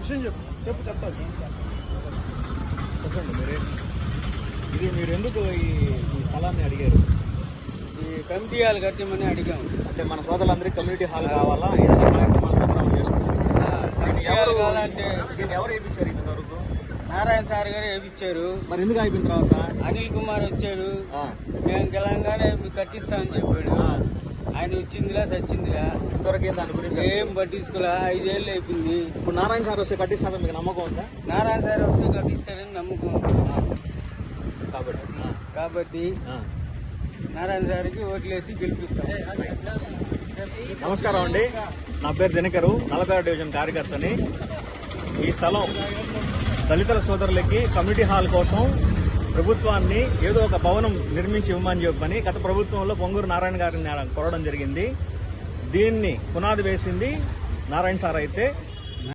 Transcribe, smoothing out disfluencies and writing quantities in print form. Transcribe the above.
విషయం చెప్పాలి చెప్పండి మీరే. ఇది మీరు ఎందుకు ఈ స్థలాన్ని అడిగారు? ఈ కమిటీ హాల్ కట్టమని అడిగాము. అంటే మన సోదరులందరికీ కమ్యూనిటీ హాల్ కావాలా, ఏదైనా కార్యక్రమాలు చేసుకుంటాం. కమిటీ హాల్ కావాలంటే దీన్ని ఎవరు వేయించారు ఇంతవరకు? నారాయణ సార్ గారు వేయించారు. మరి ఎందుకు అయిపోయిన తర్వాత అనిల్ కుమార్ వచ్చాడు, మేము తెలంగాణ కట్టిస్తామని చెప్పాడు. ఆయన వచ్చిందిలా చచ్చిందిలా, ఇంతవరకు దాని గురించి ఏం పట్టించుకోలే. 5 ఏళ్ళు అయిపోయింది. ఇప్పుడు నారాయణ సార్ వస్తే కట్టిస్తామని మీకు నమ్మకం ఉందా? నారాయణ సార్ వస్తే కట్టిస్తారని నమ్మకం ఉంది. కాబట్టి నారాయణ సార్కి ఓట్లేసి గెలిపిస్తాం. నమస్కారం అండి, నా పేరు దినకరు, 46 డివిజన్ కార్యకర్తని. ఈ స్థలం దళితుల సోదరులకి కమ్యూనిటీ హాల్ కోసం ప్రభుత్వాన్ని ఏదో ఒక భవనం నిర్మించి ఇవ్వమని చెప్పని గత ప్రభుత్వంలో పొంగూరు నారాయణ గారిని కోరడం జరిగింది. దీన్ని పునాది వేసింది నారాయణ సార్ అయితే